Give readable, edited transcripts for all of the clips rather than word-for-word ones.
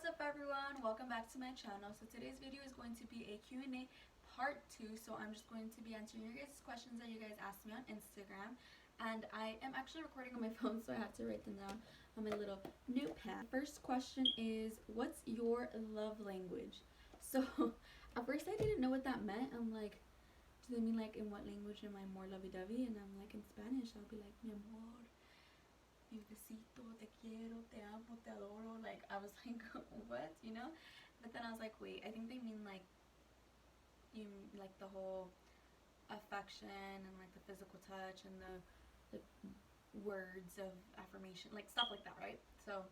What's up everyone, welcome back to my channel. So today's video is going to be a Q&A part 2. So I'm just going to be answering your guys' questions that you guys asked me on Instagram, and I am actually recording on my phone, so I have to write them down on my little notepad. First question is, what's your love language? So at first I didn't know what that meant. I'm like, do they mean like in what language am I more lovey-dovey? And I'm like, in Spanish I'll be like, mi amor, mi besito, te quiero, te amo, te adoro. Like, I was like, what, you know? But then I was like, wait, I think they mean like, you like the whole affection and like the physical touch and the words of affirmation, like stuff like that, right? So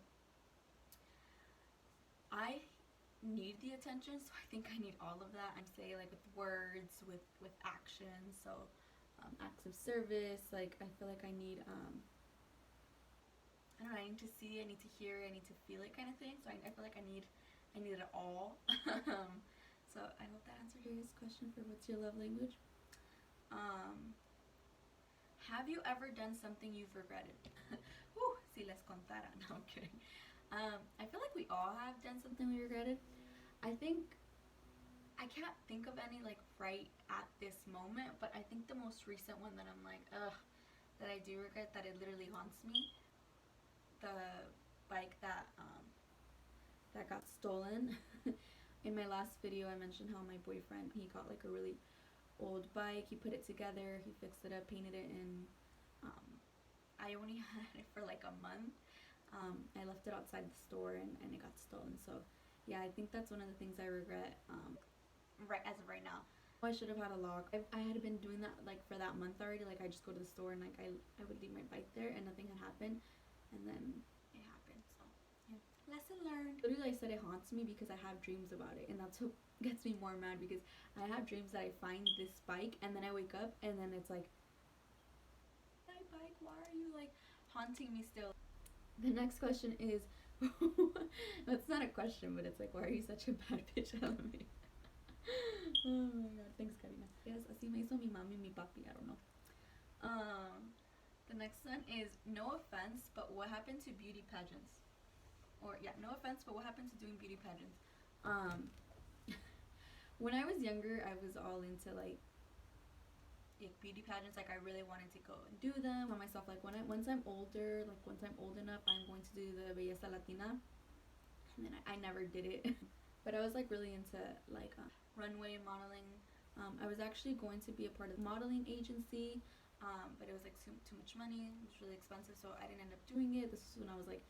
I need the attention, so I think I need all of that. I'm saying like with words, with action. So acts of service, like I feel like I need I don't know, I need to see it, I need to hear it, I need to feel it, kind of thing. So I feel like I need it all. So I hope that answered your question for what's your love language. Have you ever done something you've regretted? Whew, si les contara. No, I'm kidding. I feel like we all have done something we regretted. I think I can't think of any like right at this moment, but I think the most recent one that I'm like, ugh, that I do regret, that it literally haunts me, the bike that got stolen. In my last video I mentioned how my boyfriend, he got like a really old bike, he put it together, he fixed it up, painted it, and I only had it for like a month. I left it outside the store and it got stolen. So yeah, I think that's one of the things I regret right as of right now. I should have had a lock. I had been doing that like for that month already. Like I just go to the store and like I would leave my bike there and nothing had happened, and then it happened. So yeah, lesson learned. Literally, I said it haunts me because I have dreams about it, and that's what gets me more mad, because I have dreams that I find this bike and then I wake up and then it's like, my bike, why are you like haunting me still? The next question is, it's not a question, but it's like, why are you such a bad bitch, LMA? Oh my god, thanks Karina. Yes, así me hizo mi mami, mi papi, I don't know. The next one is, no offense, but what happened to beauty pageants? Or yeah, no offense, but what happened to doing beauty pageants? When I was younger, I was all into like beauty pageants. Like I really wanted to go and do them. I told myself like once I'm older, like once I'm old enough, I'm going to do the Belleza Latina. And then I never did it. But I was like really into like runway modeling. I was actually going to be a part of the modeling agency, but it was like too much money. It was really expensive, so I didn't end up doing it. This was when I was like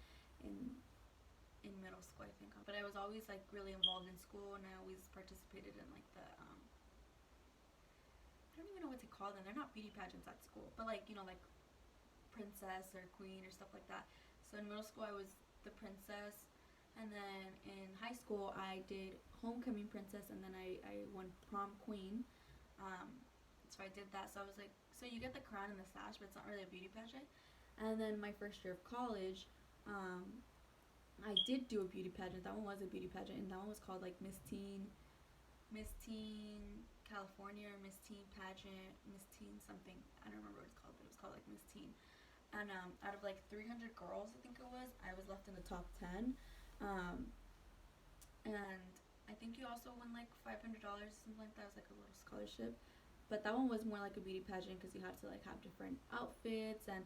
in middle school, I think. But I was always like really involved in school, and I always participated in like the I don't even know what to call them. They're not beauty pageants at school, but like, you know, like princess or queen or stuff like that. So in middle school I was the princess, and then in high school I did homecoming princess, and then I won prom queen. So I did that. So I was like, so you get the crown and the sash, but it's not really a beauty pageant. And then my first year of college, I did do a beauty pageant. That one was a beauty pageant, and that one was called like Miss Teen California, or Miss Teen Pageant, Miss Teen something. I don't remember what it's called, but it was called like Miss Teen. And out of like 300 girls, I think it was, I was left in the top 10. And I think you also won like $500, something like that. It was like a little scholarship. But that one was more like a beauty pageant, because you had to like have different outfits and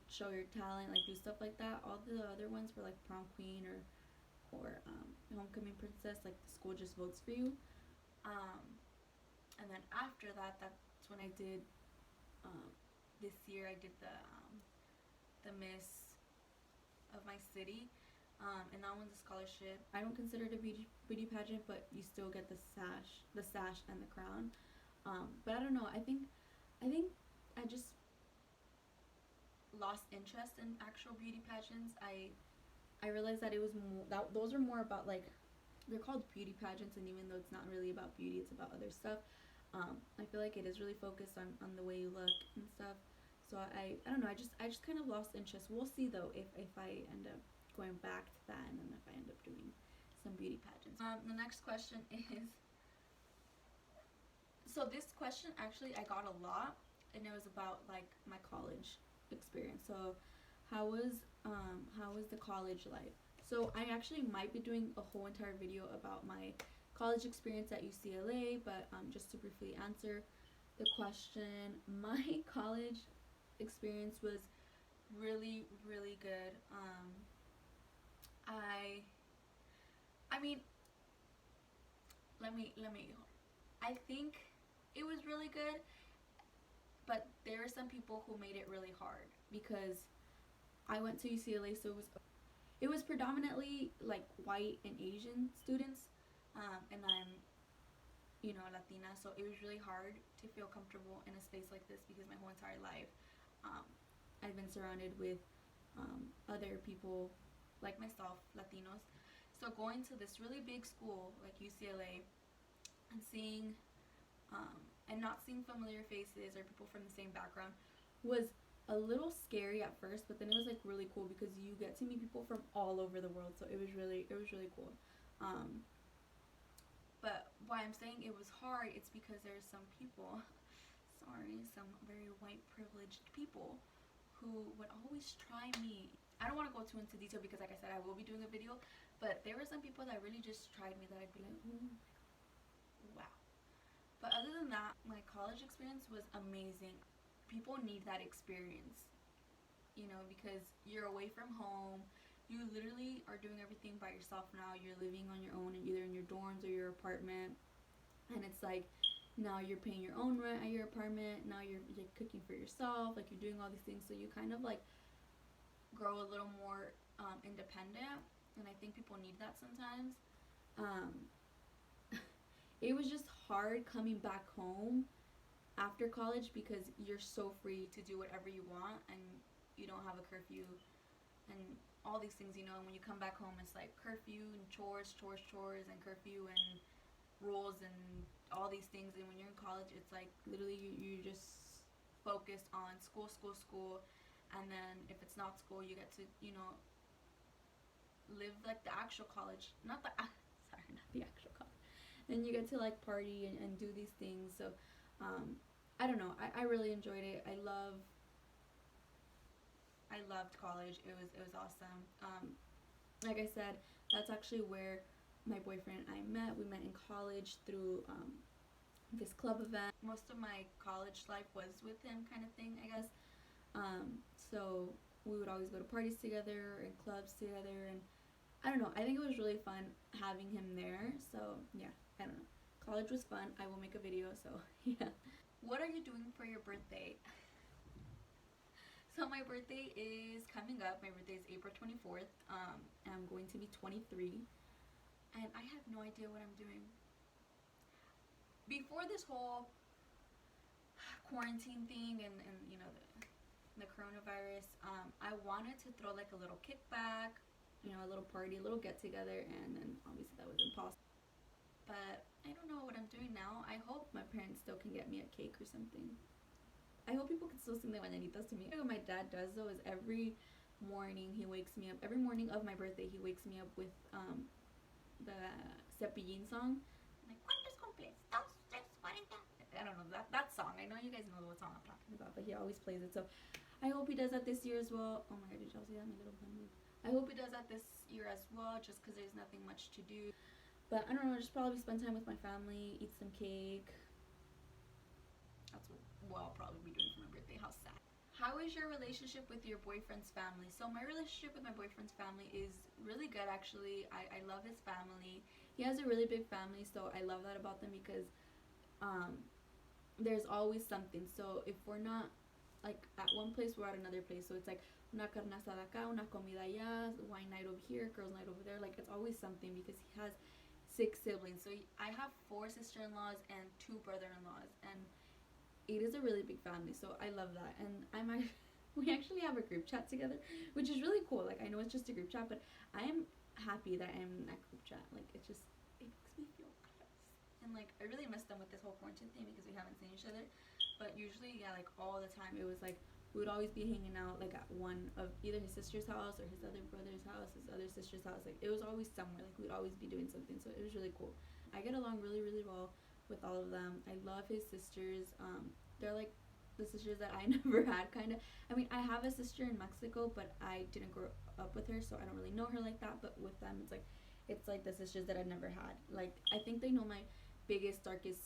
show your talent, like do stuff like that. All the other ones were like prom queen or homecoming princess, like the school just votes for you. And then after that, that's when I did this year I did the Miss of my city, and that one's a scholarship. I don't consider it a beauty pageant, but you still get the sash and the crown. But I don't know, I think I just lost interest in actual beauty pageants. I realized that it was more, that those are more about like, they're called beauty pageants, and even though it's not really about beauty, it's about other stuff. I feel like it is really focused on the way you look and stuff. So I don't know, I just kind of lost interest. We'll see though if I end up going back to that, and then if I end up doing some beauty pageants. The next question is, so this question actually I got a lot, and it was about like my college experience. So how was the college life? So I actually might be doing a whole entire video about my college experience at UCLA, but just to briefly answer the question, my college experience was really, really good. I I mean, let me I think it was really good, but there are some people who made it really hard because I went to UCLA, so it was predominantly like white and Asian students, and I'm, you know, Latina, so it was really hard to feel comfortable in a space like this because my whole entire life, um, I've been surrounded with other people like myself, Latinos. So going to this really big school like UCLA and seeing and not seeing familiar faces or people from the same background was a little scary at first, but then it was like really cool because you get to meet people from all over the world. So it was really cool. But why I'm saying it was hard, it's because there's some people, sorry, some very white privileged people who would always try me. I don't want to go too into detail because, like I said, I will be doing a video, but there were some people that really just tried me that I'd be like, oh, wow. But other than that, my college experience was amazing. People need that experience, you know, because you're away from home. You literally are doing everything by yourself now. You're living on your own, either in your dorms or your apartment, and it's like now you're paying your own rent at your apartment. Now you're like cooking for yourself, like you're doing all these things, so you kind of like grow a little more independent, and I think people need that sometimes. Um, it was just hard coming back home after college because you're so free to do whatever you want and you don't have a curfew and all these things, you know. And when you come back home, it's like curfew and chores and curfew and rules and all these things. And when you're in college, it's like literally you just focused on school, and then if it's not school, you get to, you know, live like the actual college, not the sorry, not the actual college. And you get to like party and do these things. So I don't know, I really enjoyed it. I loved college. It was awesome. Like I said, that's actually where my boyfriend and I met. We met in college through this club event. Most of my college life was with him, kind of thing, I guess. So we would always go to parties together and clubs together, and I don't know, I think it was really fun having him there. So yeah, I don't know, college was fun. I will make a video, so yeah. What are you doing for your birthday? So my birthday is coming up. My birthday is April 24th. And I'm going to be 23, and I have no idea what I'm doing. Before this whole quarantine thing and you know, the coronavirus, I wanted to throw like a little kickback, you know, a little party, a little get together, and then obviously that was impossible. But I don't know what I'm doing now. I hope my parents still can get me a cake or something. I hope people can still sing the Mañanitas to me. What my dad does though is every morning he wakes me up. Every morning of my birthday he wakes me up with the Cepillín song. Like, ¿cuántos cumples? 2, 3, 40. I don't know that song. I know you guys know what song I'm talking about, but he always plays it. So I hope he does that this year as well. Oh my god, did y'all see that? My little bun move. I hope he does that this year as well, just because there's nothing much to do. But I don't know, just probably spend time with my family, eat some cake. That's what I'll probably be doing for my birthday. How sad. How is your relationship with your boyfriend's family? So my relationship with my boyfriend's family is really good, actually. I love his family. He has a really big family, so I love that about them because there's always something. So if we're not like at one place, we're at another place. So it's like una carne asada acá, una comida allá, wine night over here, girls night over there. Like, it's always something because he has 6 siblings. So I have 4 sister-in-laws and 2 brother-in-laws, and it is a really big family. So I love that. And we actually have a group chat together, which is really cool. Like, I know it's just a group chat, but I am happy that I'm in that group chat. Like, it makes me feel close. And like, I really miss them with this whole quarantine thing because we haven't seen each other. But usually, yeah, like all the time, it was like we would always be hanging out like at one of either his sister's house or his other brother's house, his other sister's house. Like, it was always somewhere. Like, we'd always be doing something. So it was really cool. I get along really, really well with all of them. I love his sisters. They're like the sisters that I never had, kind of. I mean, I have a sister in Mexico, but I didn't grow up with her, so I don't really know her like that. But with them, it's like the sisters that I've never had. Like, I think they know my biggest, darkest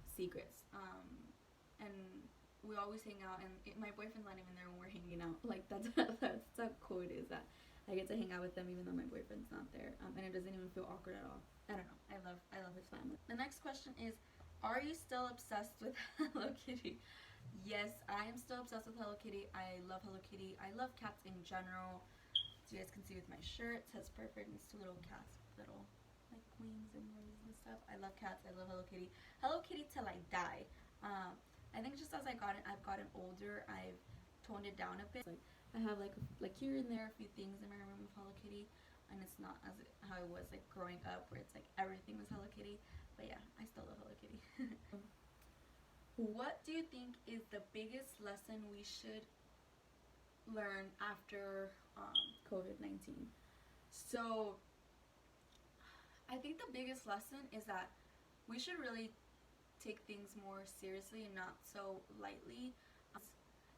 secrets. And we always hang out, and my boyfriend's not even there when we're hanging out. Like, that's how cool it is that I get to hang out with them even though my boyfriend's not there. And it doesn't even feel awkward at all. I don't know. I love his family. The next question is, are you still obsessed with Hello Kitty? Yes, I am still obsessed with Hello Kitty. I love Hello Kitty. I love cats in general. So you guys can see with my shirt, it says perfect. It's two little cats, little like wings and roses and stuff. I love cats. I love Hello Kitty. Hello Kitty till I die. I think just as I've gotten older, I've toned it down a bit. Like, I have like here and there a few things in my room of Hello Kitty, and it's not how it was like growing up, where it's like everything was Hello Kitty. But yeah, I still love Hello Kitty. What do you think is the biggest lesson we should learn after COVID-19? So I think the biggest lesson is that we should really take things more seriously and not so lightly,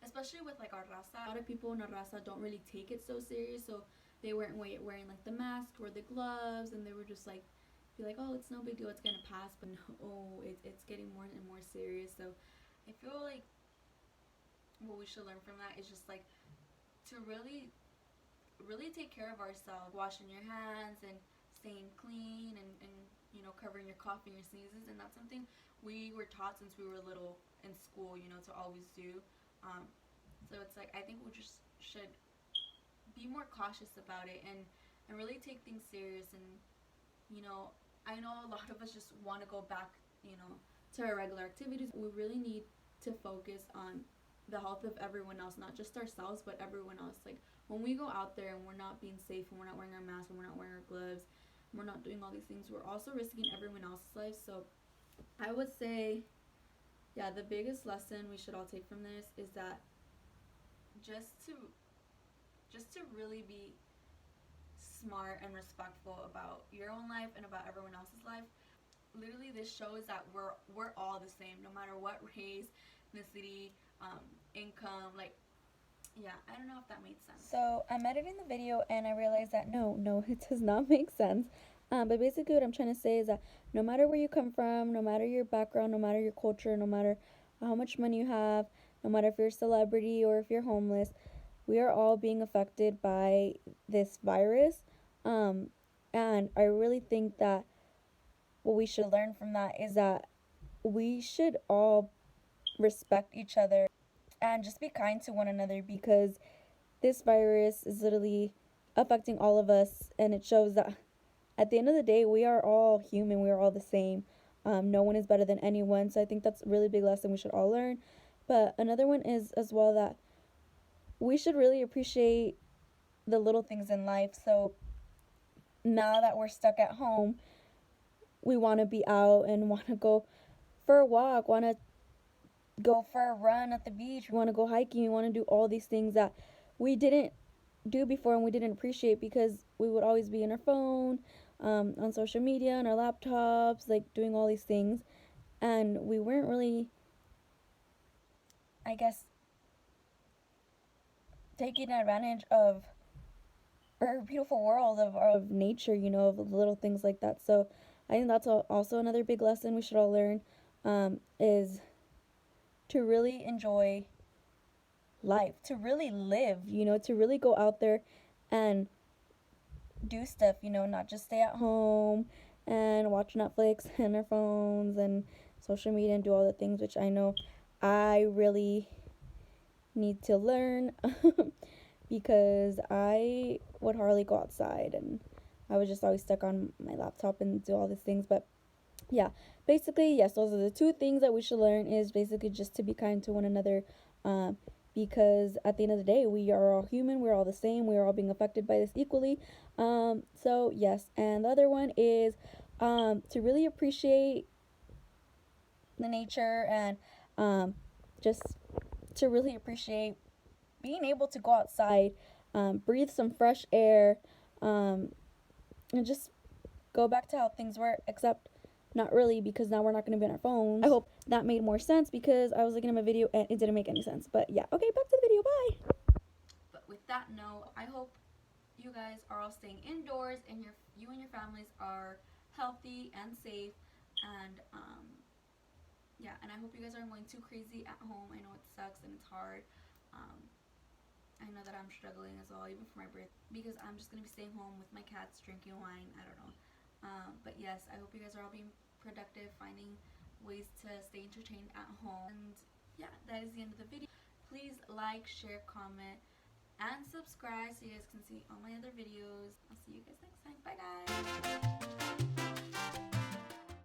especially with like our raza. A lot of people in our raza don't really take it so serious, so they weren't wearing like the mask or the gloves, and they were just like be like, oh, it's no big deal, it's gonna pass. But no, it's getting more and more serious. So I feel like what we should learn from that is just like to really take care of ourselves, washing your hands and staying clean, and you know, covering your cough and your sneezes. And that's something we were taught since we were little in school, you know, to always do. So it's like, I think we just should be more cautious about it, and really take things serious. And you know, I know a lot of us just want to go back, you know, to our regular activities. We really need to focus on the health of everyone else, not just ourselves, but everyone else. Like, when we go out there and we're not being safe, and we're not wearing our masks, and we're not wearing our gloves, and we're not doing all these things, we're also risking everyone else's life. So I would say, yeah, the biggest lesson we should all take from this is that just to really be smart and respectful about your own life and about everyone else's life. Literally, this shows that we're all the same, no matter what race, ethnicity, income. Like, yeah, I don't know if that made sense. So I'm editing the video and I realized that no, it does not make sense. But basically what I'm trying to say is that no matter where you come from, no matter your background, no matter your culture, no matter how much money you have, no matter if you're a celebrity or if you're homeless, we are all being affected by this virus. And I really think that what we should learn from that is that we should all respect each other and just be kind to one another, because this virus is literally affecting all of us, and it shows that at the end of the day, we are all human, we are all the same. No one is better than anyone. So I think that's a really big lesson we should all learn. But another one is as well that we should really appreciate the little things in life. So now that we're stuck at home, we want to be out and want to go for a walk, want to go for a run at the beach, we want to go hiking, we want to do all these things that we didn't do before and we didn't appreciate, because we would always be on our phone, on social media, on our laptops, like doing all these things, and we weren't really, I guess, taking advantage of our beautiful world of nature, you know, of little things like that. So I think that's also another big lesson we should all learn, is to really enjoy life, to really live, you know, to really go out there and do stuff, you know, not just stay at home and watch Netflix and our phones and social media and do all the things, which I know I really need to learn because I would hardly go outside and I was just always stuck on my laptop and do all these things. But yeah, basically, yes, those are the two things that we should learn, is basically just to be kind to one another, because at the end of the day, we are all human, we're all the same, we're all being affected by this equally. So yes, and the other one is to really appreciate the nature, and just to really appreciate being able to go outside, breathe some fresh air, and just go back to how things were, except not really, because now we're not going to be on our phones. I hope that made more sense, because I was looking at my video and it didn't make any sense. But yeah, okay, back to the video, bye! But with that note, I hope you guys are all staying indoors and you and your families are healthy and safe. And yeah, and I hope you guys aren't going too crazy at home. I know it sucks and it's hard. Um, I know that I'm struggling as well, even for my birthday, because I'm just gonna be staying home with my cats, drinking wine. I don't know. But yes, I hope you guys are all being productive, finding ways to stay entertained at home. And yeah, that is the end of the video. Please like, share, comment, and subscribe so you guys can see all my other videos. I'll see you guys next time. Bye guys.